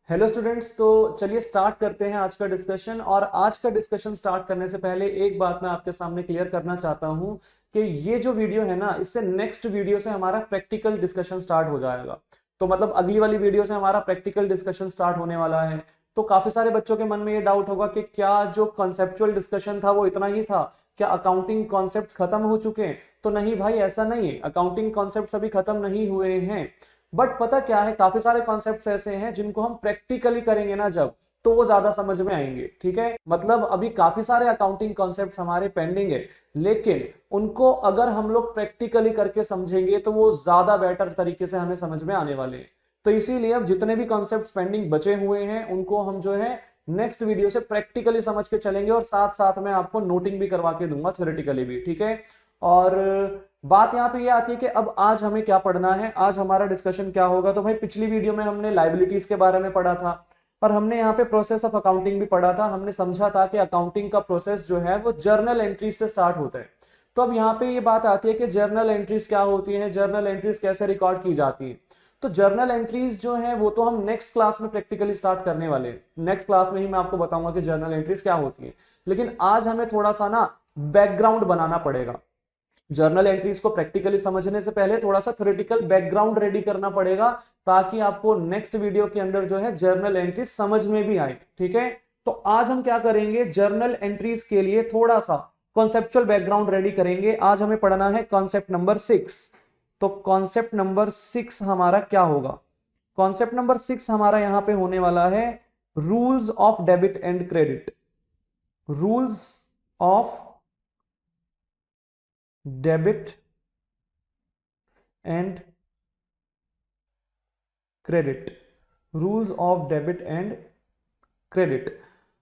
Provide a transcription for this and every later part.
Hello students. तो चलिए start करते हैं आज का डिस्कशन। और आज का डिस्कशन स्टार्ट करने से पहले एक बात मैं आपके सामने क्लियर करना चाहता हूं कि ये जो वीडियो है ना, इससे नेक्स्ट वीडियो से हमारा प्रैक्टिकल डिस्कशन स्टार्ट हो जाएगा। तो मतलब अगली वाली वीडियो से हमारा प्रैक्टिकल डिस्कशन स्टार्ट होने वाला है। तो काफी सारे बच्चों के मन में ये डाउट होगा कि क्या जो कॉन्सेप्चुअल डिस्कशन था वो इतना ही था, क्या अकाउंटिंग कॉन्सेप्ट्स खत्म हो चुके हैं? तो नहीं भाई, ऐसा नहीं है। अकाउंटिंग कॉन्सेप्ट्स अभी खत्म नहीं हुए हैं। बट पता क्या है, काफी सारे कॉन्सेप्ट्स ऐसे हैं जिनको हम प्रैक्टिकली करेंगे ना जब, तो वो ज्यादा समझ में आएंगे। ठीक है, मतलब अभी काफी सारे अकाउंटिंग कॉन्सेप्ट्स हमारे पेंडिंग है, लेकिन उनको अगर हम लोग प्रैक्टिकली करके समझेंगे तो वो ज्यादा बेटर तरीके से हमें समझ में आने वाले हैं। तो इसीलिए अब जितने भी कॉन्सेप्ट्स पेंडिंग बचे हुए हैं उनको हम जो है नेक्स्ट वीडियो से प्रैक्टिकली समझ के चलेंगे, और साथ साथ में आपको नोटिंग भी करवा के दूंगा, थ्योरेटिकली भी। ठीक है। और बात यहां पे ये आती है कि अब आज हमें क्या पढ़ना है, आज हमारा डिस्कशन क्या होगा। तो भाई पिछली वीडियो में हमने लाइबिलिटीज के बारे में पढ़ा था, और हमने यहाँ पे प्रोसेस ऑफ अकाउंटिंग भी पढ़ा था। हमने समझा था कि अकाउंटिंग का प्रोसेस जो है वो जर्नल एंट्रीज से स्टार्ट होता है। तो अब यहाँ पे ये बात आती है कि जर्नल एंट्रीज क्या होती हैं, जर्नल एंट्रीज कैसे रिकॉर्ड की जाती है। तो जर्नल एंट्रीज जो है वो तो हम नेक्स्ट क्लास में प्रैक्टिकली स्टार्ट करने वाले हैं। नेक्स्ट क्लास में ही मैं आपको बताऊंगा कि जर्नल एंट्रीज क्या होती है। लेकिन आज हमें थोड़ा सा ना बैकग्राउंड बनाना पड़ेगा। जर्नल एंट्रीज को प्रैक्टिकली समझने से पहले थोड़ा सा थ्योरेटिकल बैकग्राउंड रेडी करना पड़ेगा, ताकि आपको नेक्स्ट वीडियो के अंदर जो है जर्नल एंट्रीज समझ में भी आए। ठीक है। तो आज हम क्या करेंगे, जर्नल एंट्रीज के लिए थोड़ा सा कॉन्सेप्चुअल बैकग्राउंड रेडी करेंगे। आज हमें पढ़ना है कॉन्सेप्ट नंबर 6। तो कॉन्सेप्ट नंबर 6 हमारा क्या होगा? कॉन्सेप्ट नंबर 6 हमारा यहां पे होने वाला है rules of debit and credit. Rules of debit and credit. Rules of debit and credit.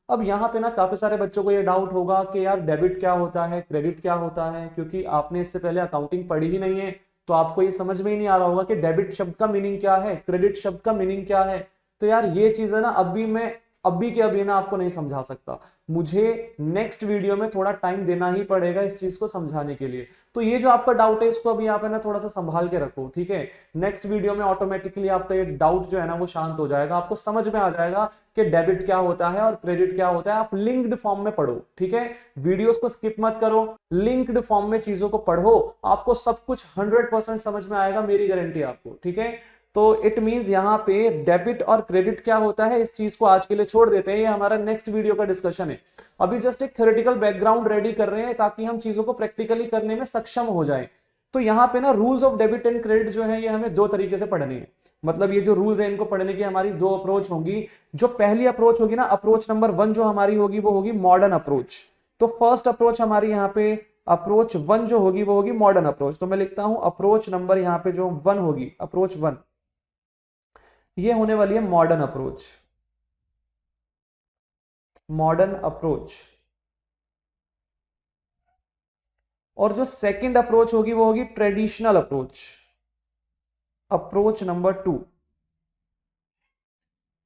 अब यहां पे ना काफी सारे बच्चों को ये डाउट होगा कि यार डेबिट क्या होता है, क्रेडिट क्या होता है, क्योंकि आपने इससे पहले अकाउंटिंग पढ़ी ही नहीं है। तो आपको ये समझ में ही नहीं आ रहा होगा कि डेबिट शब्द का मीनिंग क्या है, क्रेडिट शब्द का मीनिंग क्या है। तो यार ये चीज है ना, अभी मैं अभी के अभी ना आपको नहीं समझा सकता। मुझे नेक्स्ट वीडियो में थोड़ा टाइम देना ही पड़ेगा इस चीज को समझाने के लिए। तो ये जो आपका डाउट है इसको अभी यहाँ पे ना थोड़ा सा संभाल के रखो। ठीक है। नेक्स्ट वीडियो में ऑटोमेटिकली आपका ये डाउट जो है ना वो शांत हो जाएगा, आपको समझ में आ जाएगा कि डेबिट क्या होता है और क्रेडिट क्या होता है। आप लिंक्ड फॉर्म में पढ़ो। ठीक है। वीडियोस को स्किप मत करो, लिंक्ड फॉर्म में चीजों को पढ़ो, आपको सब कुछ 100% समझ में आएगा, मेरी गारंटी आपको। ठीक है। तो इट मींस यहां पे डेबिट और क्रेडिट क्या होता है इस चीज को आज के लिए छोड़ देते हैं, ये हमारा नेक्स्ट वीडियो का डिस्कशन है। अभी जस्ट एक थ्योरेटिकल बैकग्राउंड रेडी कर रहे हैं ताकि हम चीजों को प्रैक्टिकली करने में सक्षम हो जाए। तो यहां पे ना rules of debit and credit जो है ये हमें दो तरीके से पढ़ने हैं। मतलब ये जो रूल्स है इनको पढ़ने की हमारी दो अप्रोच होंगी। जो पहली अप्रोच होगी ना, अप्रोच नंबर 1 जो हमारी होगी वो होगी मॉडर्न अप्रोच। तो फर्स्ट अप्रोच हमारी यहाँ पे अप्रोच 1 जो होगी वो होगी मॉडर्न अप्रोच। तो मैं लिखता हूं अप्रोच नंबर यहाँ पे जो 1 होगी, अप्रोच 1, ये होने वाली है मॉडर्न अप्रोच। Modern approach. और जो सेकंड अप्रोच होगी वो होगी ट्रेडिशनल अप्रोच, अप्रोच नंबर 2।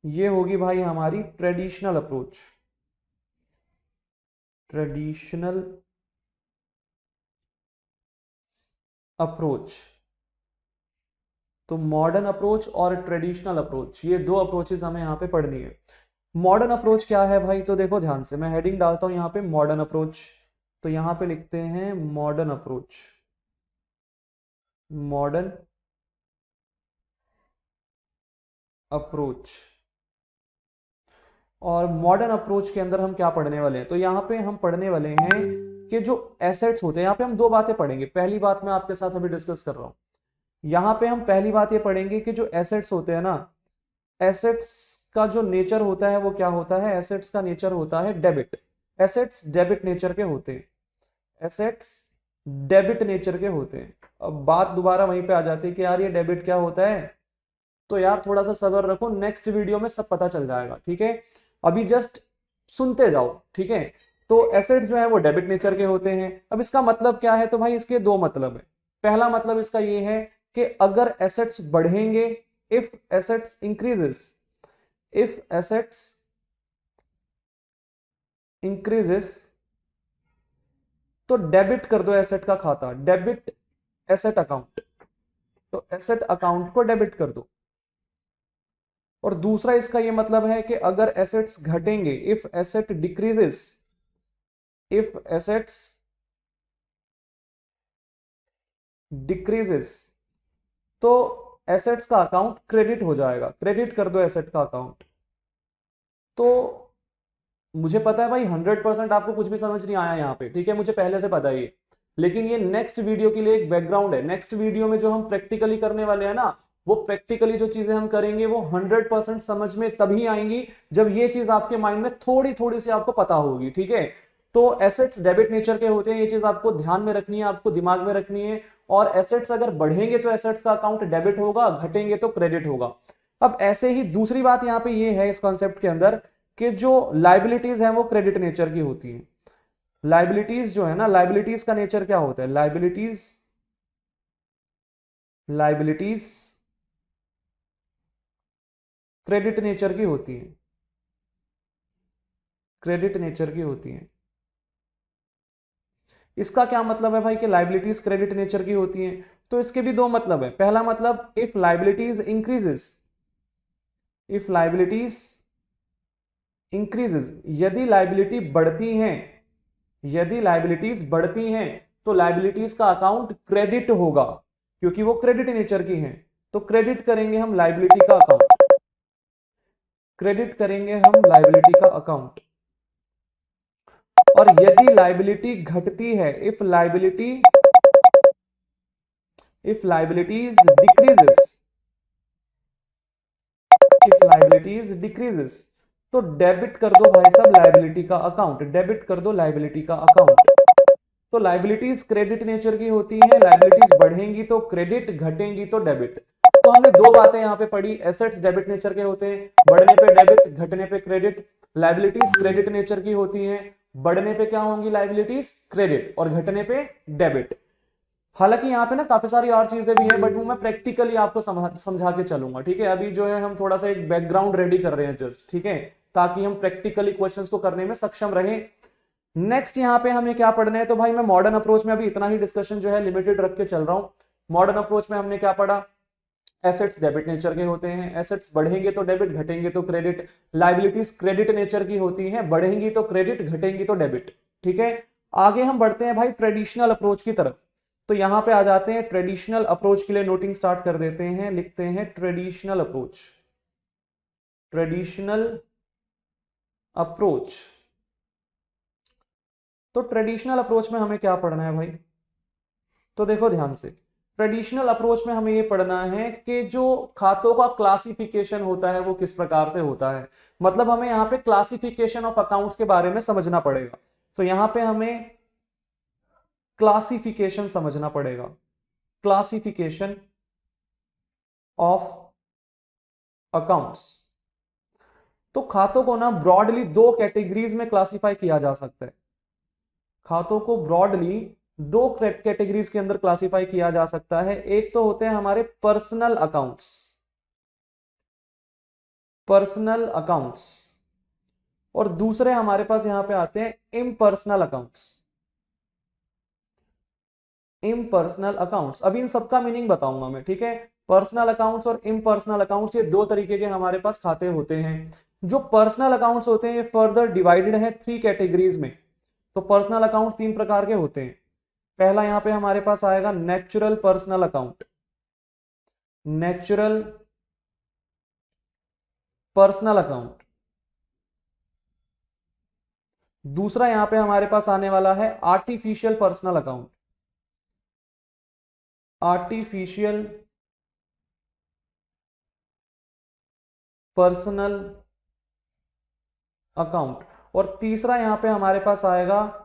ये होगी भाई हमारी ट्रेडिशनल अप्रोच, ट्रेडिशनल अप्रोच। तो मॉडर्न अप्रोच और ट्रेडिशनल अप्रोच, ये दो अप्रोचेस हमें यहां पे पढ़नी है। मॉडर्न अप्रोच क्या है भाई? तो देखो ध्यान से, मैं हेडिंग डालता हूं यहां पे मॉडर्न अप्रोच। तो यहां पे लिखते हैं मॉडर्न अप्रोच, मॉडर्न अप्रोच। और मॉडर्न अप्रोच के अंदर हम क्या पढ़ने वाले हैं? तो यहां पे हम पढ़ने वाले हैं कि जो एसेट्स होते हैं, यहां पे हम दो बातें पढ़ेंगे। पहली बात मैं आपके साथ अभी डिस्कस कर रहा हूं। यहां पे हम पहली बात ये पढ़ेंगे कि जो एसेट्स होते हैं ना, एसेट्स का जो नेचर होता है वो क्या होता है? एसेट्स का नेचर होता है डेबिट। एसेट्स डेबिट नेचर के होते हैं, एसेट्स डेबिट नेचर के होते हैं। अब बात दोबारा वहीं पे आ जाती है कि यार ये डेबिट क्या होता है। तो यार थोड़ा सा सब्र रखो, नेक्स्ट वीडियो में सब पता चल जाएगा। ठीक है। अभी जस्ट सुनते जाओ। ठीक है। तो एसेट्स जो है वो डेबिट नेचर के होते हैं। अब इसका मतलब क्या है? तो भाई इसके दो मतलब है। पहला मतलब इसका ये है कि अगर एसेट्स बढ़ेंगे, if assets increases, if assets increases, तो डेबिट कर दो एसेट का खाता, डेबिट एसेट अकाउंट। तो एसेट अकाउंट को डेबिट कर दो। और दूसरा इसका ये मतलब है कि अगर एसेट्स घटेंगे, if asset decreases, if assets decreases, तो एसेट्स का अकाउंट क्रेडिट हो जाएगा, क्रेडिट कर दो एसेट का अकाउंट। तो मुझे पता है भाई 100% आपको कुछ भी समझ नहीं आया यहाँ पे, ठीक है, मुझे पहले से पता ही है, लेकिन ये नेक्स्ट वीडियो के लिए एक बैकग्राउंड है। नेक्स्ट वीडियो में जो हम प्रैक्टिकली करने वाले हैं ना, वो प्रैक्टिकली जो चीजें हम करेंगे वो 100% समझ में तभी आएंगी जब ये चीज आपके माइंड में थोड़ी थोड़ी सी आपको पता होगी, ठीक है। तो एसेट्स डेबिट नेचर के होते हैं, ये चीज आपको ध्यान में रखनी है, आपको दिमाग में रखनी है। और एसेट्स अगर बढ़ेंगे तो एसेट्स का अकाउंट डेबिट होगा, घटेंगे तो क्रेडिट होगा। अब ऐसे ही दूसरी बात यहाँ पे ये है इस कॉन्सेप्ट के अंदर कि जो लाइबिलिटीज हैं वो क्रेडिट नेचर की होती हैं। लाइबिलिटीज जो है ना, लाइबिलिटीज का नेचर क्या होता है, लाइबिलिटीज, लाइबिलिटीज क्रेडिट नेचर की होती है, क्रेडिट नेचर की होती है। इसका क्या मतलब है भाई कि लाइबिलिटीज क्रेडिट नेचर की होती हैं? तो इसके भी दो मतलब है। पहला मतलब, if liabilities increases, if liabilities increases, यदि लाइबिलिटी बढ़ती हैं, यदि लाइबिलिटीज बढ़ती हैं तो लाइबिलिटीज का अकाउंट क्रेडिट होगा, क्योंकि वो क्रेडिट नेचर की हैं। तो क्रेडिट करेंगे हम लाइबिलिटी का अकाउंट, क्रेडिट करेंगे हम लाइबिलिटी का अकाउंट। और यदि लाइबिलिटी घटती है, if liability, if liabilities decreases, if liabilities decreases, तो डेबिट कर दो भाई साहब लाइबिलिटी का अकाउंट, डेबिट कर दो लाइबिलिटी का अकाउंट। तो लाइबिलिटीज क्रेडिट नेचर की होती हैं, लाइबिलिटीज बढ़ेंगी तो क्रेडिट, घटेंगी तो डेबिट। तो हमने दो बातें यहां पे पढ़ी, एसेट्स डेबिट नेचर के होते हैं, बढ़ने पे डेबिट, घटने पे क्रेडिट। लाइबिलिटीज क्रेडिट नेचर की होती हैं, बढ़ने पे क्या होंगी लाइबिलिटीज, क्रेडिट, और घटने पे डेबिट। हालांकि यहाँ पे ना काफी सारी और चीजें भी है, बट वो मैं प्रैक्टिकली आपको समझा के चलूंगा, ठीक है। अभी जो है हम थोड़ा सा एक बैकग्राउंड रेडी कर रहे हैं जस्ट, ठीक है, ताकि हम प्रैक्टिकली क्वेश्चंस को करने में सक्षम रहें। नेक्स्ट यहाँ पे हमें क्या पढ़ना है, तो भाई मैं मॉडर्न अप्रोच में अभी इतना ही डिस्कशन जो है लिमिटेड रख के चल रहा हूं। मॉडर्न अप्रोच में हमने क्या पढ़ा, एसेट्स डेबिट नेचर के होते हैं, एसेट्स बढ़ेंगे तो डेबिट, घटेंगे तो क्रेडिट। लाइबिलिटीज क्रेडिट नेचर की होती हैं, बढ़ेंगी तो क्रेडिट, घटेंगी तो डेबिट, ठीक है। आगे हम बढ़ते हैं भाई ट्रेडिशनल अप्रोच की तरफ। तो यहां पे आ जाते हैं ट्रेडिशनल अप्रोच के लिए, नोटिंग स्टार्ट कर देते हैं, लिखते हैं ट्रेडिशनल अप्रोच, ट्रेडिशनल अप्रोच। तो ट्रेडिशनल अप्रोच में हमें क्या पढ़ना है भाई, तो देखो ध्यान से, ट्रेडिशनल अप्रोच में हमें ये पढ़ना है कि जो खातों का क्लासिफिकेशन होता है वो किस प्रकार से होता है। मतलब हमें यहाँ पे क्लासिफिकेशन ऑफ अकाउंट्स के बारे में समझना पड़ेगा। तो यहां पे हमें क्लासिफिकेशन समझना पड़ेगा, क्लासिफिकेशन ऑफ अकाउंट्स। तो खातों को ना ब्रॉडली दो कैटेगरीज में क्लासिफाई किया जा सकता है, खातों को ब्रॉडली दो कैटेगरीज के अंदर क्लासिफाई किया जा सकता है। एक तो होते हैं हमारे पर्सनल अकाउंट्स, पर्सनल अकाउंट्स, और दूसरे हमारे पास यहां पे आते हैं इम्पर्सनल अकाउंट्स, इम्पर्सनल अकाउंट्स। अभी इन सबका मीनिंग बताऊंगा मैं, ठीक है। पर्सनल अकाउंट्स और इम्पर्सनल अकाउंट्स, ये दो तरीके के हमारे पास खाते होते हैं। जो पर्सनल अकाउंट्स होते हैं ये फर्दर डिवाइडेड है थ्री कैटेगरीज में। तो पर्सनल अकाउंट तीन प्रकार के होते हैं। पहला यहां पे हमारे पास आएगा natural personal account, natural personal account. दूसरा यहां पे हमारे पास आने वाला है artificial personal account, artificial personal account. और तीसरा यहां पे हमारे पास आएगा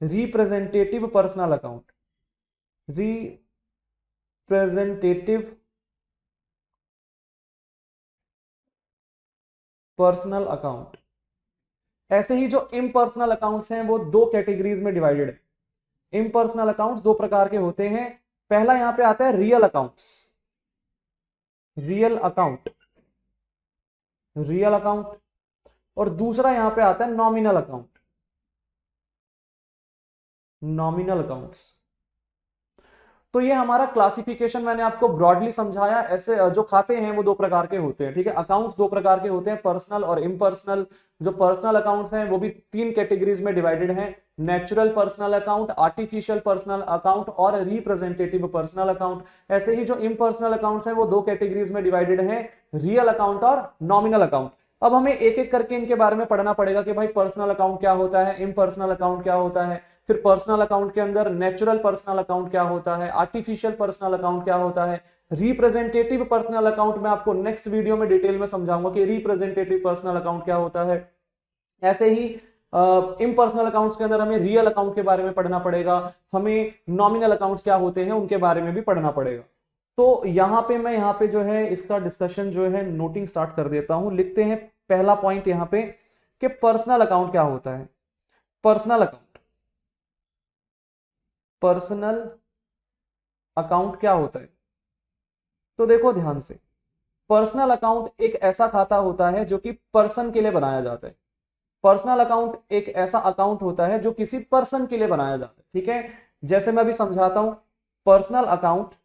representative personal account, representative personal account. ऐसे ही जो इम्पर्सनल अकाउंट्स हैं वो दो कैटेगरीज में डिवाइडेड है। इम्पर्सनल अकाउंट्स दो प्रकार के होते हैं। पहला यहां पे आता है real accounts, real account, real account. और दूसरा यहां पे आता है नॉमिनल अकाउंट, नॉमिनल अकाउंट्स। तो ये हमारा क्लासिफिकेशन मैंने आपको ब्रॉडली समझाया। ऐसे जो खाते हैं वो दो प्रकार के होते हैं, ठीक है। अकाउंट्स दो प्रकार के होते हैं, पर्सनल और इम्पर्सनल। जो पर्सनल अकाउंट्स हैं वो भी तीन कैटेगरीज में डिवाइडेड हैं, natural personal account, artificial personal account और रिप्रेजेंटेटिव पर्सनल अकाउंट। ऐसे ही जो इम्पर्सनल अकाउंट्स हैं वो दो कैटेगरीज में डिवाइडेड हैं, रियल अकाउंट और नॉमिनल अकाउंट। अब हमें एक एक करके इनके बारे में पढ़ना पड़ेगा कि भाई पर्सनल अकाउंट क्या होता है, इम्पर्सनल अकाउंट क्या होता है, फिर पर्सनल अकाउंट के अंदर नेचुरल पर्सनल अकाउंट क्या होता है, आर्टिफिशियल पर्सनल अकाउंट क्या होता है, रिप्रेजेंटेटिव पर्सनल अकाउंट मैं आपको नेक्स्ट वीडियो में डिटेल में समझाऊंगा कि रिप्रेजेंटेटिव पर्सनल अकाउंट क्या होता है। ऐसे ही इम्पर्सनल अकाउंट्स के अंदर हमें रियल अकाउंट के बारे में पढ़ना पड़ेगा, हमें नॉमिनल अकाउंट्स क्या होते हैं उनके बारे में भी पढ़ना पड़ेगा। तो मैं यहाँ पे जो है इसका डिस्कशन जो है नोटिंग स्टार्ट कर देता हूं। लिखते हैं पहला पॉइंट यहाँ पे कि पर्सनल अकाउंट क्या होता है। पर्सनल अकाउंट क्या होता है, तो देखो ध्यान से, पर्सनल अकाउंट एक ऐसा खाता होता है जो कि पर्सन के लिए बनाया जाता है। पर्सनल अकाउंट एक ऐसा अकाउंट होता है जो किसी पर्सन के लिए बनाया जाता है, ठीक है। जैसे मैं अभी समझाता हूं, personal accounts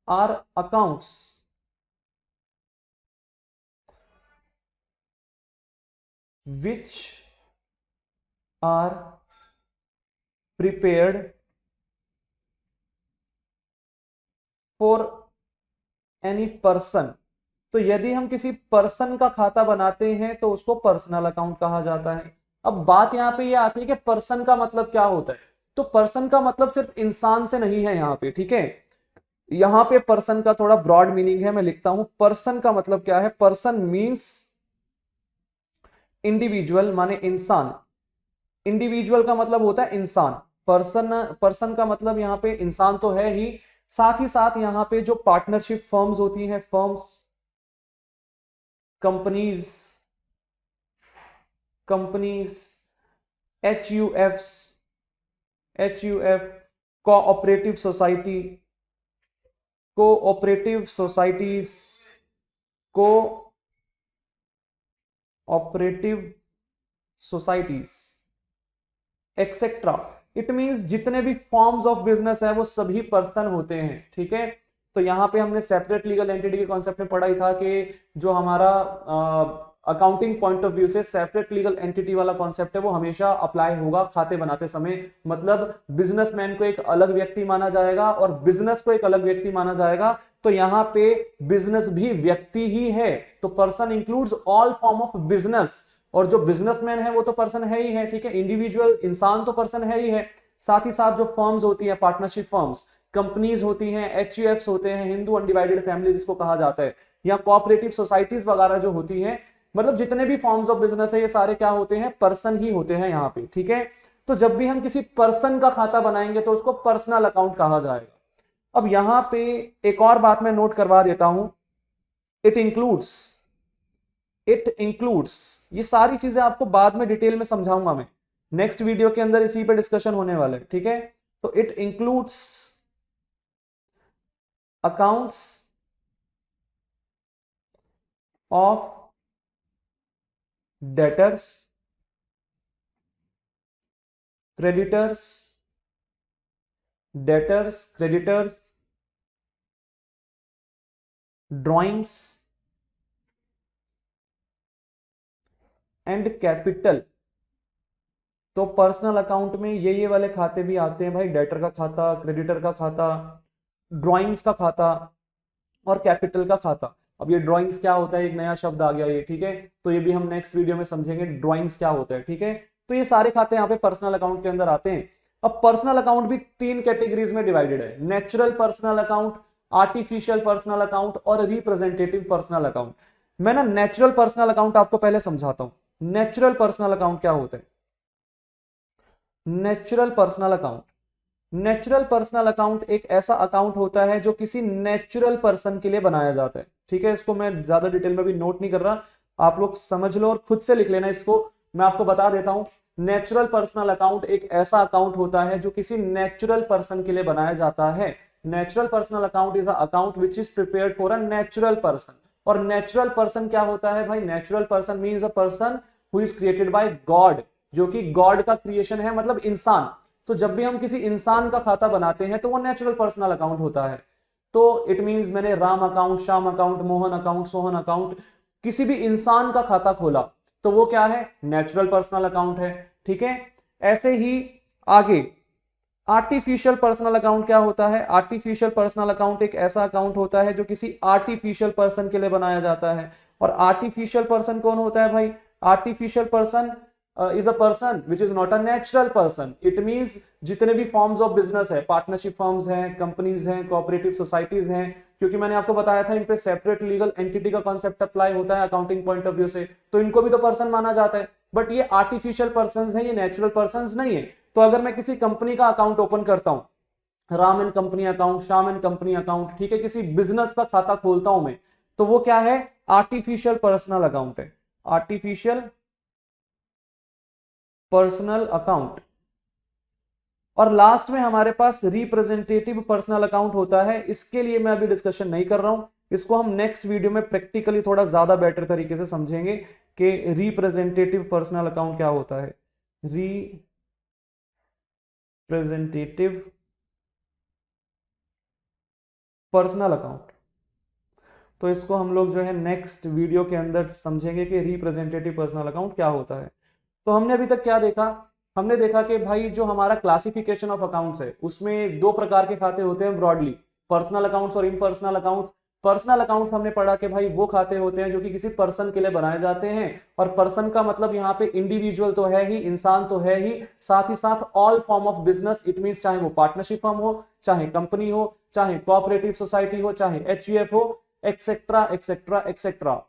are accounts which are prepared for any person। तो यदि हम किसी पर्सन का खाता बनाते हैं तो उसको पर्सनल अकाउंट कहा जाता है। अब बात यहां पे ये आती है कि पर्सन का मतलब क्या होता है, तो पर्सन का मतलब सिर्फ इंसान से नहीं है यहां पे, ठीक है। यहां पे पर्सन का थोड़ा ब्रॉड मीनिंग है, मैं लिखता हूं पर्सन का मतलब क्या है। पर्सन मींस इंडिविजुअल, माने इंसान। इंडिविजुअल का मतलब होता है इंसान, पर्सन का मतलब यहां पे इंसान तो है ही, साथ ही साथ यहां पे जो पार्टनरशिप फर्म्स होती हैं, firms, companies, H U F, cooperative societies etcetera. It means जितने भी फॉर्म्स ऑफ बिजनेस है वो सभी पर्सन होते हैं, ठीक है। तो यहां पे हमने सेपरेट लीगल एंटिटी के कॉन्सेप्ट में पढ़ा ही था कि जो हमारा अकाउंटिंग पॉइंट ऑफ व्यू से सेपरेट लीगल एंटिटी वाला कॉन्सेप्ट है वो हमेशा अप्लाई होगा खाते बनाते समय। मतलब बिजनेसमैन को एक अलग व्यक्ति माना जाएगा और बिजनेस को एक अलग व्यक्ति माना जाएगा। तो यहां पे बिजनेस भी व्यक्ति ही है, तो person includes all form of business, और जो बिजनेसमैन है वो तो पर्सन है ही है, ठीक है। इंडिविजुअल इंसान तो पर्सन है ही है, साथ ही साथ जो फर्म्स होती है, पार्टनरशिप फर्म्स, कंपनीज होती हैं, एचयूएफ्स होते हैं, हिंदू अनडिवाइडेड फैमिली जिसको कहा जाता है, या कोऑपरेटिव सोसाइटीज वगैरह जो होती हैं, मतलब जितने भी फॉर्म्स ऑफ बिजनेस है ये सारे क्या होते हैं, पर्सन ही होते हैं यहाँ पे, ठीक है। तो जब भी हम किसी पर्सन का खाता बनाएंगे तो उसको पर्सनल अकाउंट कहा जाएगा। अब यहां पे एक और बात मैं नोट करवा देता हूं, इट इंक्लूड्स, ये सारी चीजें आपको बाद में डिटेल में समझाऊंगा मैं, नेक्स्ट वीडियो के अंदर इसी पे डिस्कशन होने वाला है, ठीक है। तो it includes accounts of debtors, creditors, drawings and capital. तो पर्सनल अकाउंट में ये वाले खाते भी आते हैं भाई, डेटर का खाता, क्रेडिटर का खाता, ड्रॉइंग्स का खाता और कैपिटल का खाता। अब ये ड्रॉइंग्स क्या होता है, एक नया शब्द आ गया ये, ठीक है। तो ये भी हम नेक्स्ट वीडियो में समझेंगे ड्रॉइंग्स क्या होता है, ठीक है। तो ये सारे खाते यहाँ पे पर्सनल अकाउंट के अंदर आते हैं। अब पर्सनल अकाउंट भी तीन कैटेगरीज में डिवाइडेड है, natural personal account, artificial personal account और रिप्रेजेंटेटिव पर्सनल अकाउंट। मैं ना नेचुरल पर्सनल अकाउंट आपको पहले समझाता हूं। नेचुरल पर्सनल अकाउंट क्या होता है? नेचुरल पर्सनल अकाउंट एक ऐसा अकाउंट होता है जो किसी नेचुरल पर्सन के लिए बनाया जाता है, ठीक है। इसको मैं ज्यादा डिटेल में भी नोट नहीं कर रहा, आप लोग समझ लो और खुद से लिख लेना इसको। मैं आपको बता देता हूं, नेचुरल पर्सनल अकाउंट एक ऐसा अकाउंट होता है जो किसी नेचुरल पर्सन के लिए बनाया जाता है। Natural personal account is a account which is prepared for a natural person. और नेचुरल पर्सन क्या होता है भाई? Natural person means a person who is created by God, जो कि गॉड का क्रिएशन है, मतलब इंसान। तो जब भी हम किसी इंसान का खाता बनाते हैं तो वो नेचुरल पर्सनल अकाउंट होता है। तो इट मींस मैंने Ram account, Shyam account, Mohan account, Sohan account, किसी भी इंसान का खाता खोला तो वो क्या है? नेचुरल पर्सनल अकाउंट है। ठीक है, ऐसे ही आगे आर्टिफिशियल पर्सनल अकाउंट क्या होता है? आर्टिफिशियल पर्सनल अकाउंट एक ऐसा अकाउंट होता है जो किसी आर्टिफिशियल पर्सन के लिए बनाया जाता है। और आर्टिफिशियल पर्सन कौन होता है भाई? Artificial person is a person which is not a natural person. It means जितने भी फॉर्म्स ऑफ बिजनेस है, पार्टनरशिप फॉर्म्स हैं, कंपनीज हैं, कोऑपरेटिव सोसाइटीज हैं, क्योंकि मैंने आपको बताया था इन पे सेपरेट लीगल एंटिटी का कॉन्सेप्ट अप्लाई होता है अकाउंटिंग पॉइंट ऑफ व्यू से, तो इनको भी तो पर्सन माना जाता है। बट ये आर्टिफिशियल पर्सन है, ये नेचुरल पर्सन नहीं है। तो अगर मैं किसी कंपनी का अकाउंट ओपन करता हूं, Ram and company account, Shyam and company account, ठीक है, किसी बिजनेस का खाता खोलता हूं मैं, तो वो क्या है? आर्टिफिशियल पर्सनल अकाउंट है, आर्टिफिशियल पर्सनल अकाउंट। और लास्ट में हमारे पास रिप्रेजेंटेटिव पर्सनल अकाउंट होता है। इसके लिए मैं अभी डिस्कशन नहीं कर रहा हूं, इसको हम नेक्स्ट वीडियो में प्रैक्टिकली थोड़ा ज्यादा बेटर तरीके से समझेंगे कि रिप्रेजेंटेटिव पर्सनल अकाउंट क्या होता है। रिप्रेजेंटेटिव पर्सनल अकाउंट, तो इसको हम लोग जो है नेक्स्ट वीडियो के अंदर समझेंगे कि रिप्रेजेंटेटिव पर्सनल अकाउंट क्या होता है। तो हमने अभी तक क्या देखा? हमने देखा कि भाई जो हमारा क्लासिफिकेशन ऑफ अकाउंट्स है उसमें दो प्रकार के खाते होते हैं ब्रॉडली, पर्सनल अकाउंट्स और इम्पर्सनल अकाउंट्स। पर्सनल अकाउंट्स हमने पढ़ा कि भाई वो खाते होते हैं जो कि किसी पर्सन के लिए बनाए जाते हैं, और पर्सन का मतलब यहाँ पे इंडिविजुअल तो है ही, इंसान तो है ही, साथ ही साथ all form of business. It means चाहे वो पार्टनरशिप फर्म हो, चाहे कंपनी हो, चाहे कोऑपरेटिव सोसाइटी हो, चाहे एचयूएफ हो, एक्सेट्रा एक्सेट्रा एक्सेट्रा।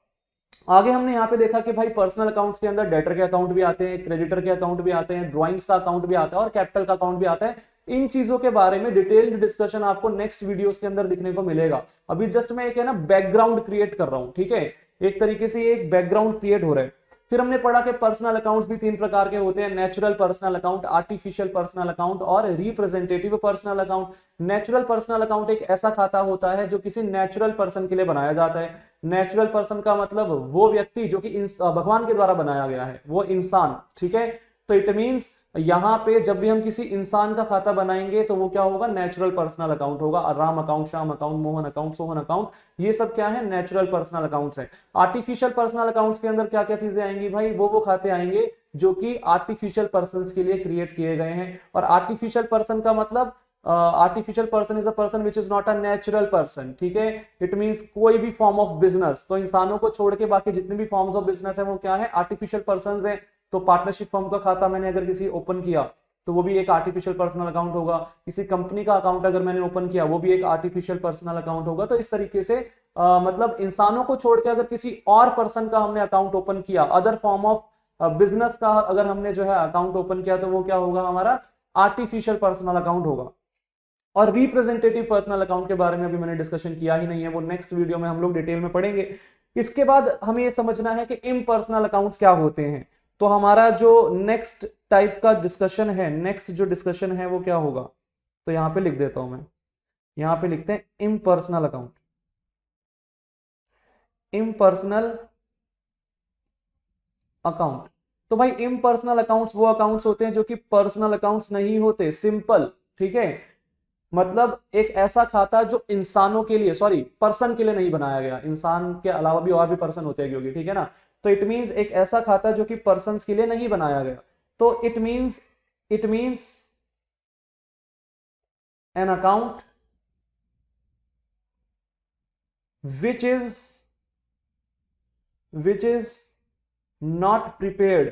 आगे हमने यहाँ पे देखा कि भाई पर्सनल अकाउंट्स के अंदर डेटर के अकाउंट भी आते हैं, क्रेडिटर के अकाउंट भी आते हैं, ड्राइंग्स का अकाउंट भी आता है और कैपिटल का अकाउंट भी आता है। इन चीजों के बारे में डिटेल्ड डिस्कशन आपको नेक्स्ट वीडियोस के अंदर दिखने को मिलेगा। अभी जस्ट मैं एक है ना बैकग्राउंड क्रिएट कर रहा हूं, ठीक है, एक तरीके से ये एक बैकग्राउंड क्रिएट हो रहा है। फिर हमने पढ़ा कि पर्सनल अकाउंट्स भी तीन प्रकार के होते हैं, natural personal account, artificial personal account और representative personal account. Natural personal account एक ऐसा खाता होता है जो किसी नेचुरल पर्सन के लिए बनाया जाता है। नेचुरल पर्सन का मतलब वो व्यक्ति जो कि भगवान के द्वारा बनाया गया है, वो इंसान, ठीक है। तो इट मींस यहां पे जब भी हम किसी इंसान का खाता बनाएंगे तो वो क्या होगा? नेचुरल पर्सनल अकाउंट होगा। Ram account, Shyam account, Mohan account, Sohan account, ये सब क्या है? नेचुरल पर्सनल अकाउंट्स हैं। आर्टिफिशियल पर्सनल अकाउंट्स के अंदर क्या क्या चीजें आएंगी भाई? वो खाते आएंगे जो कि आर्टिफिशियल पर्सन के लिए क्रिएट किए गए हैं। और आर्टिफिशियल पर्सन का मतलब artificial person is a person which is not a natural person, ठीक है। इट मींस कोई भी फॉर्म ऑफ बिजनेस, तो इंसानों को छोड़ के बाकी जितने भी फॉर्म्स ऑफ बिजनेस है वो क्या है? आर्टिफिशियल पर्सन है। तो पार्टनरशिप फर्म का खाता मैंने अगर किसी ओपन किया तो वो भी एक आर्टिफिशियल पर्सनल अकाउंट होगा। किसी कंपनी का अकाउंट अगर मैंने ओपन किया वो भी एक आर्टिफिशियल पर्सनल अकाउंट होगा। तो इस तरीके से मतलब इंसानों को छोड़ के अगर किसी और पर्सन का हमने अकाउंट ओपन किया, अदर फॉर्म ऑफ बिजनेस का अगर हमने जो है अकाउंट ओपन किया, तो वो क्या होगा? हमारा आर्टिफिशियल पर्सनल अकाउंट होगा। और रिप्रेजेंटेटिव पर्सनल अकाउंट के बारे में अभी मैंने डिस्कशन किया ही नहीं है, वो नेक्स्ट वीडियो में हम लोग डिटेल में पढ़ेंगे। इसके बाद हमें ये समझना है कि इम्पर्सनल अकाउंट्स क्या होते हैं। तो हमारा जो नेक्स्ट टाइप का डिस्कशन है, नेक्स्ट जो डिस्कशन है वो क्या होगा? तो यहां पे लिख देता हूं मैं, यहां पे लिखते हैं इम्पर्सनल अकाउंट। इम्पर्सनल अकाउंट, तो भाई इम्पर्सनल अकाउंट्स वो अकाउंट्स होते हैं जो कि पर्सनल अकाउंट्स नहीं होते, सिंपल, ठीक है। मतलब एक ऐसा खाता जो इंसानों के लिए, सॉरी पर्सन के लिए नहीं बनाया गया, इंसान के अलावा भी और भी पर्सन होते हैं क्योंकि, ठीक है ना। तो इट मींस एक ऐसा खाता जो कि पर्संस के लिए नहीं बनाया गया। तो it means an account which is not prepared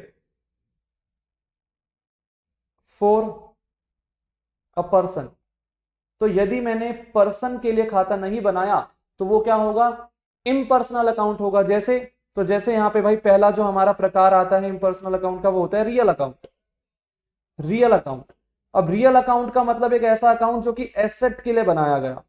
for a person. तो यदि मैंने पर्सन के लिए खाता नहीं बनाया तो वो क्या होगा? इम्पर्सनल अकाउंट होगा। जैसे यहां पे भाई पहला जो हमारा प्रकार आता है इम्पर्सनल अकाउंट का वो होता है रियल अकाउंट। रियल अकाउंट, अब रियल अकाउंट का मतलब एक ऐसा अकाउंट जो कि एसेट के लिए बनाया गया।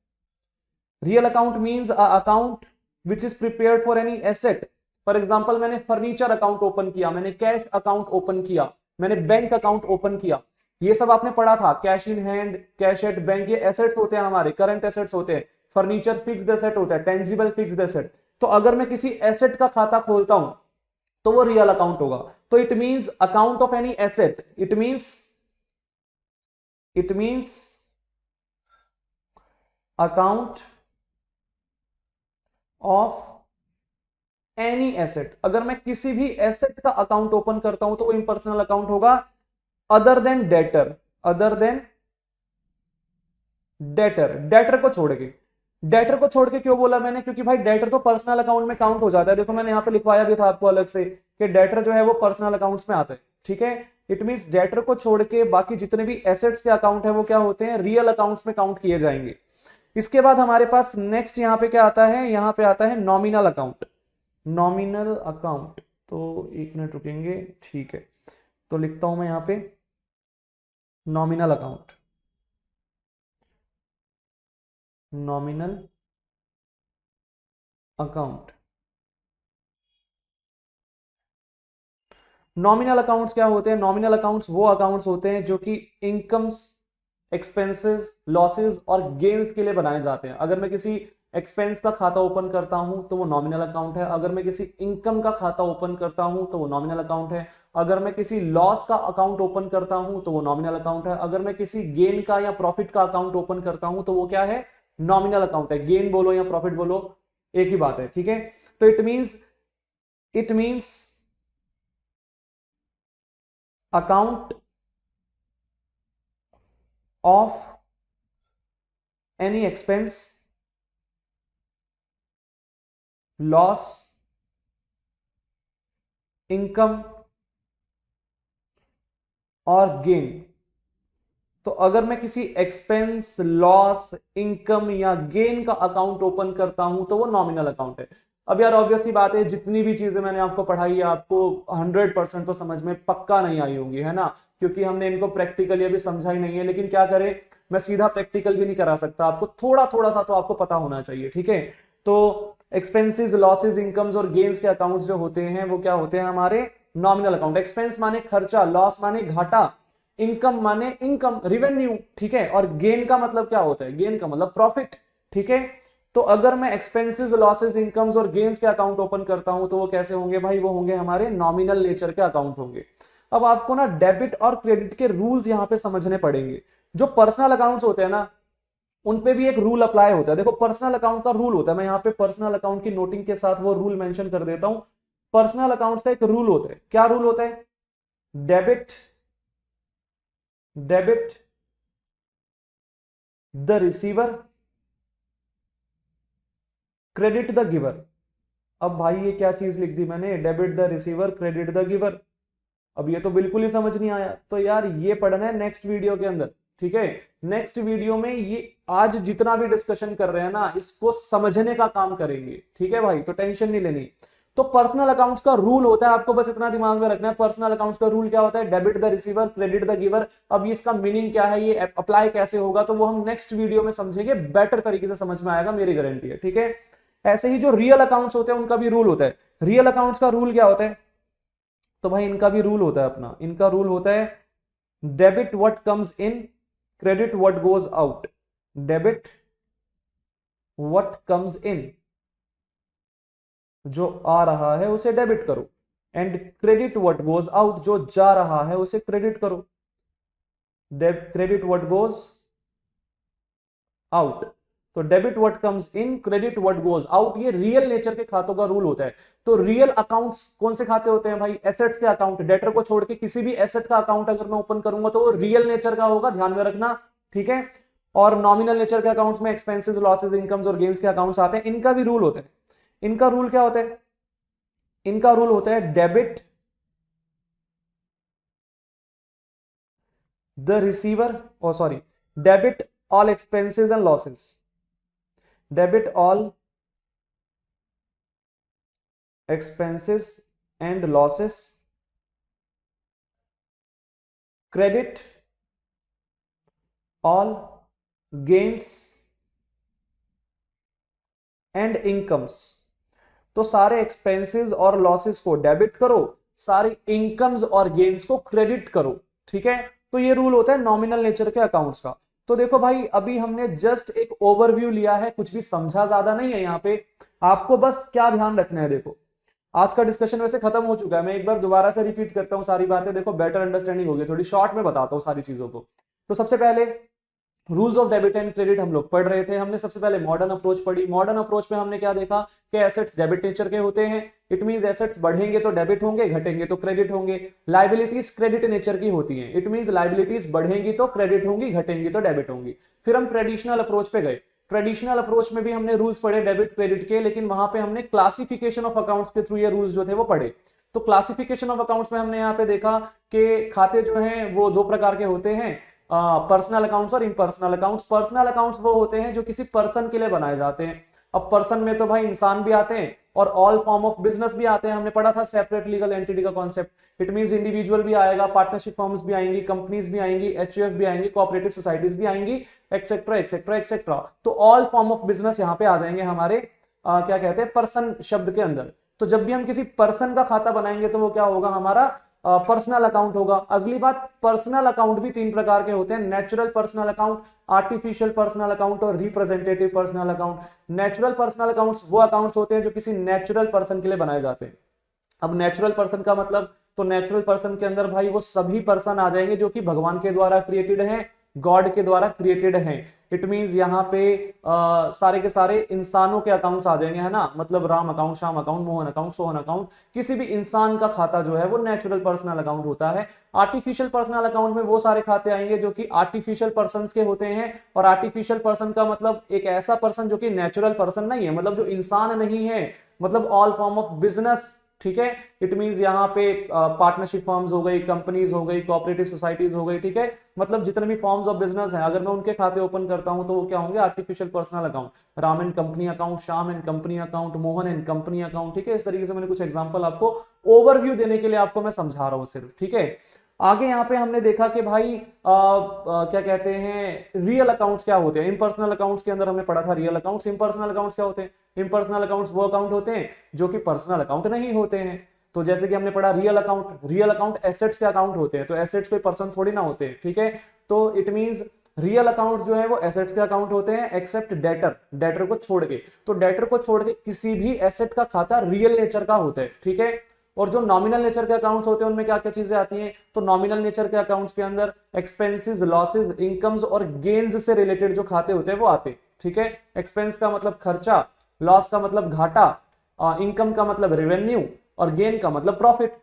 Real account means a account which is prepared for any asset. For example मैंने फर्नीचर अकाउंट ओपन किया, मैंने कैश अकाउंट ओपन किया, मैंने बैंक अकाउंट ओपन किया, ये सब आपने पढ़ा था। Cash in hand, cash at bank, ये एसेट्स होते हैं हमारे, करंट एसेट्स होते हैं। फर्नीचर फिक्स्ड एसेट होता है, टेंजिबल फिक्स्ड एसेट। तो अगर मैं किसी एसेट का खाता खोलता हूं तो वो रियल अकाउंट होगा। तो it means account of any asset, it means account of any asset. अगर मैं किसी भी एसेट का अकाउंट ओपन करता हूं तो वो इम्पर्सनल अकाउंट होगा, other than debtor, other than debtor को छोड़ के। डेटर को छोड़ के क्यों बोला मैंने, क्योंकि भाई डेटर तो पर्सनल अकाउंट में काउंट हो जाता है। देखो मैंने यहां पे लिखवाया भी था आपको अलग से कि डेटर जो है वो पर्सनल अकाउंट्स में आता है, ठीक है। इट मींस डेटर को छोड़ के बाकी जितने भी एसेट्स के अकाउंट है वो क्या होते हैं, रियल अकाउंट्स में काउंट किए जाएंगे। इसके बाद हमारे पास नेक्स्ट यहां पे क्या आता है, यहां पे आता है नॉमिनल अकाउंट। नॉमिनल अकाउंट, तो एक मिनट रुकेंगे, ठीक है। तो लिखता हूं मैं यहां पे nominal account, nominal account. Nominal accounts क्या होते हैं, नॉमिनल अकाउंट्स वो अकाउंट्स होते हैं जो कि इनकम्स, एक्सपेंसेस, लॉसेस और गेन्स के लिए बनाए जाते हैं। अगर मैं किसी एक्सपेंस का खाता ओपन करता हूं तो वो नॉमिनल अकाउंट है, अगर मैं किसी इनकम का खाता ओपन करता हूं तो वो नॉमिनल अकाउंट है, अगर मैं किसी लॉस का अकाउंट ओपन करता हूं तो वो नॉमिनल अकाउंट है, अगर मैं किसी गेन का या प्रॉफिट का अकाउंट ओपन करता हूं तो वो क्या है, नॉमिनल अकाउंट है। गेन बोलो या प्रॉफिट बोलो एक ही बात है, ठीक है। तो it means account of any expense, loss, income और गेन। तो अगर मैं किसी एक्सपेंस, लॉस, इनकम या गेन का अकाउंट ओपन करता हूं तो वो नॉमिनल अकाउंट है। अब यार ऑब्वियसली बात है, जितनी भी चीजें मैंने आपको पढ़ाई है आपको 100% तो समझ में पक्का नहीं आई होंगी, है ना, क्योंकि हमने इनको प्रैक्टिकली अभी समझा ही नहीं है। लेकिन क्या करें, मैं सीधा प्रैक्टिकल भी नहीं करा सकता, आपको थोड़ा थोड़ा सा तो आपको पता होना चाहिए, ठीक है। तो एक्सपेंसेस, लॉसेस, इनकम्स और गेन्स के अकाउंट्स जो होते हैं वो क्या होते हैं, हमारे नॉमिनल अकाउंट। एक्सपेंस माने खर्चा, लॉस माने घाटा, इनकम माने इनकम, रिवेन्यू, ठीक है। और गेन का मतलब क्या होता है, गेन का मतलब प्रॉफिट, ठीक है। तो अगर मैं एक्सपेंसेस, लॉसेस, इनकम्स और गेन्स के अकाउंट ओपन करता हूं तो वो कैसे होंगे भाई, वो होंगे हमारे नॉमिनल नेचर के अकाउंट होंगे। अब आपको ना डेबिट और क्रेडिट के रूल्स यहां पे समझने पड़ेंगे। जो पर्सनल अकाउंट्स होते हैं ना उन पे भी एक रूल अप्लाई होता है। देखो पर्सनल अकाउंट का रूल होता है, मैं यहाँ पे पर्सनल अकाउंट की नोटिंग के साथ वो रूल मेंशन कर देता हूं। पर्सनल अकाउंट्स का एक रूल होता है, क्या रूल होता है, debit debit the receiver, credit the giver. अब भाई ये क्या चीज लिख दी मैंने, debit the receiver, credit the giver. अब ये तो बिल्कुल ही समझ नहीं आया, तो यार ये पढ़ना है नेक्स्ट वीडियो के अंदर, ठीक है। नेक्स्ट वीडियो में ये आज जितना भी डिस्कशन कर रहे हैं ना इसको समझने का काम करेंगे, ठीक है भाई, तो टेंशन नहीं लेनी। तो पर्सनल अकाउंट्स का रूल होता है, आपको बस इतना दिमाग में रखना है, पर्सनल अकाउंट्स का रूल क्या होता है, debit the receiver, credit the giver. अब ये इसका मीनिंग क्या है, ये अप्लाई कैसे होगा, तो वो हम नेक्स्ट वीडियो में समझेंगे, बेटर तरीके से समझ में आएगा, मेरी गारंटी है, ठीक है। ऐसे ही जो रियल अकाउंट्स होते हैं उनका भी रूल होता है। रियल अकाउंट्स का रूल क्या होता है, तो भाई इनका भी रूल होता है अपना, इनका रूल होता है debit what comes in, credit what goes out. Debit what comes in, जो आ रहा है उसे डेबिट करो, and credit what goes out, जो जा रहा है उसे क्रेडिट करो। क्रेडिट व्हाट गोज आउट, तो debit what comes in, credit what goes out, ये रियल नेचर के खातों का रूल होता है। तो रियल अकाउंट्स कौन से खाते होते हैं भाई, एसेट्स के अकाउंट। डेटर को छोड़ के किसी भी एसेट का अकाउंट अगर मैं ओपन करूंगा तो वो रियल नेचर का होगा, ध्यान में रखना, ठीक है। और नॉमिनल नेचर के अकाउंट्स में एक्सपेंसेस, लॉसेस, इनकम्स और गेन्स के अकाउंट्स आते हैं। इनका भी रूल होता है, इनका रूल क्या होता है, इनका रूल होता है debit the receiver, oh sorry, debit all expenses and losses, debit all expenses and losses, credit all gains and incomes। तो सारे एक्सपेंसेस और लॉसेस को डेबिट करो, सारी इनकम्स और गेन्स को क्रेडिट करो, ठीक है। तो ये रूल होता है नॉमिनल नेचर के अकाउंट्स का। तो देखो भाई अभी हमने जस्ट एक ओवरव्यू लिया है, कुछ भी समझा ज्यादा नहीं है यहाँ पे। आपको बस क्या ध्यान रखना है, देखो आज का डिस्कशन वैसे खत्म हो चुका है, मैं एक बार दोबारा से रिपीट करता हूं सारी बातें, देखो बेटर अंडरस्टैंडिंग होगी, थोड़ी शॉर्ट में बताता हूं सारी चीजों को। तो सबसे पहले rules of debit and credit हम लोग पढ़ रहे थे, हमने सबसे पहले मॉडर्न अप्रोच पढ़ी। मॉडर्न अप्रोच में हमने क्या देखा कि एसेट्स डेबिट नेचर के होते हैं, इट मींस एसेट्स बढ़ेंगे तो डेबिट होंगे, घटेंगे तो क्रेडिट होंगे। लाइबिलिटीज क्रेडिट नेचर की होती हैं, इट मींस लाइबिलिटीज बढ़ेंगी तो क्रेडिट होंगी, घटेंगी तो डेबिट होंगी। फिर हम ट्रेडिशनल अप्रोच पे गए, ट्रेडिशनल अप्रोच में भी हमने रूल्स पढ़े डेबिट क्रेडिट के, लेकिन वहां पे हमने क्लासिफिकेशन ऑफ अकाउंट्स के थ्रू ये रूल्स जो थे वो पढ़े। तो क्लासिफिकेशन ऑफ अकाउंट्स में हमने यहाँ पे देखा कि खाते जो हैं वो दो प्रकार के होते हैं, पर्सनल अकाउंट्स और इम्पर्सनल अकाउंट्स। पर्सनल अकाउंट्स वो होते हैं जो किसी पर्सन के लिए बनाए जाते हैं। अब पर्सन में तो भाई इंसान भी आते हैं और ऑल फॉर्म ऑफ बिजनेस भी आते हैं, हमने पढ़ा था सेपरेट लीगल एंटिटी का कॉन्सेप्ट। इट मींस इंडिविजुअल भी आएगा, पार्टनरशिप फर्म्स भी आएंगी, कंपनीज भी आएंगी, एचयूएफ भी आएंगी, कोऑपरेटिव सोसाइटीज भी आएंगी, एक्सेट्रा एक्सेट्रा एक्सेट्रा। तो ऑल फॉर्म ऑफ बिजनेस यहाँ पे आ जाएंगे हमारे क्या कहते हैं पर्सन शब्द के अंदर। तो जब भी हम किसी पर्सन का खाता बनाएंगे तो वो क्या होगा, हमारा पर्सनल अकाउंट होगा। अगली बात, पर्सनल अकाउंट भी तीन प्रकार के होते हैं, natural personal account, artificial personal account और representative personal account. Natural personal accounts वो अकाउंट्स होते हैं जो किसी नेचुरल पर्सन के लिए बनाए जाते हैं। अब नेचुरल पर्सन का मतलब, तो नेचुरल पर्सन के अंदर भाई वो सभी पर्सन आ जाएंगे जो कि भगवान के द्वारा क्रिएटेड हैं, गॉड के द्वारा क्रिएटेड हैं। इट मींस यहाँ पे सारे के सारे इंसानों के अकाउंट्स आ जाएंगे, है ना, मतलब Ram account, Shyam account, Mohan account, Sohan account, किसी भी इंसान का खाता जो है वो नेचुरल पर्सनल अकाउंट होता है। आर्टिफिशियल पर्सनल अकाउंट में वो सारे खाते आएंगे जो कि आर्टिफिशियल पर्संस के होते हैं। और आर्टिफिशियल पर्सन का मतलब एक ऐसा पर्सन जो कि नेचुरल पर्सन नहीं है, मतलब जो इंसान नहीं है, मतलब ऑल फॉर्म ऑफ बिजनेस, ठीक है। इट मींस यहाँ पे पार्टनरशिप फर्म्स हो गई, कंपनीज हो गई, कोऑपरेटिव सोसाइटीज हो गई, ठीक है, मतलब जितने भी फॉर्म्स ऑफ बिजनेस हैं, अगर मैं उनके खाते ओपन करता हूं तो वो क्या होंगे, artificial personal account. Ram and company account, Shyam and company account, Mohan and company account, ठीक है। इस तरीके से मैंने कुछ एग्जांपल आपको ओवरव्यू देने के लिए आपको मैं समझा रहा हूं सिर्फ, ठीक है। आगे यहाँ पे हमने देखा कि भाई क्या कहते हैं रियल अकाउंट्स क्या होते हैं। इम्पर्सनल अकाउंट्स के अंदर हमने पढ़ा था रियल अकाउंट्स। इम्पर्सनल अकाउंट्स क्या होते हैं, इम्पर्सनल अकाउंट्स वो अकाउंट होते हैं जो कि पर्सनल अकाउंट नहीं होते हैं। तो जैसे कि हमने पढ़ा real account, real account assets के अकाउंट होते हैं, तो एसेट्स कोई पर्सन थोड़ी ना होते हैं, ठीक है। तो इट मींस रियल अकाउंट जो है वो एसेट्स के अकाउंट होते हैं एक्सेप्ट डेटर, डेटर को छोड़ के। तो डेटर को छोड़ के किसी भी एसेट का खाता रियल नेचर का होता है, ठीक है। और जो नॉमिनल नेचर के अकाउंट्स होते हैं उनमें क्या क्या चीजें आती हैं, तो नॉमिनल नेचर के अकाउंट्स के अंदर एक्सपेंसेस, लॉसेस, इनकम्स और गेन्स से रिलेटेड जो खाते होते हैं वो आते हैं, ठीक है। एक्सपेंस का मतलब खर्चा, लॉस का मतलब घाटा, इनकम का मतलब रेवेन्यू और गेन का मतलब प्रॉफिट।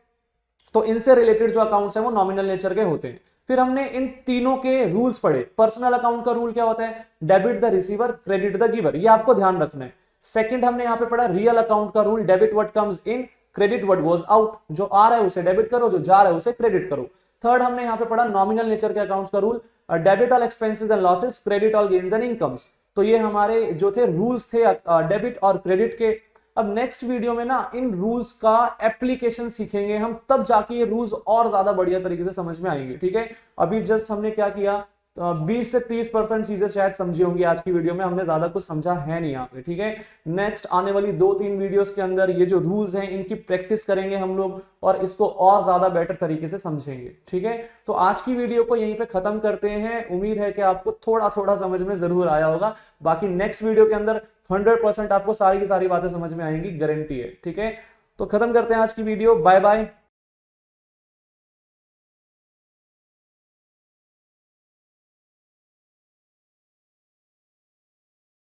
तो इनसे रिलेटेड जो अकाउंट्स हैं वो नॉमिनल नेचर के होते हैं। फिर हमने इन तीनों के रूल्स पढ़े। पर्सनल अकाउंट का रूल क्या होता है, debit the receiver, credit the giver, ये आपको ध्यान रखना है। सेकंड हमने यहाँ पे पढ़ा रियल अकाउंट का rule, debit what comes in, credit what goes out, जो आ रहा है उसे डेबिट करो, जो जा रहा है उसे क्रेडिट करो। थर्ड हमने यहाँ पे पढ़ा नॉमिनल नेचर के अकाउंट्स का rule, debit all expenses and losses, credit all gains and incomes. तो ये हमारे जो थे रूल्स थे डेबिट और क्रेडिट के। अब नेक्स्ट वीडियो में ना इन रूल्स का एप्लीकेशन सीखेंगे हम, तब जाके ये रूल्स और ज्यादा बढ़िया तरीके से समझ में आएंगे, ठीक है। अभी जस्ट हमने क्या किया, 20 से 30% चीजें शायद समझी होंगी आज की वीडियो में, हमने ज्यादा कुछ समझा है नहीं यहाँ पे, ठीक है। नेक्स्ट आने वाली 2-3 वीडियोस के अंदर ये जो रूल्स हैं इनकी प्रैक्टिस करेंगे हम लोग और इसको और ज्यादा बेटर तरीके से समझेंगे, ठीक है। तो आज की वीडियो को यहीं पे खत्म करते हैं। उम्मीद है कि आपको थोड़ा थोड़ा समझ में जरूर आया होगा। बाकी नेक्स्ट वीडियो के अंदर 100% आपको सारी की सारी बातें समझ में आएंगी, गारंटी है, ठीक है। तो खत्म करते हैं आज की वीडियो। Bye bye.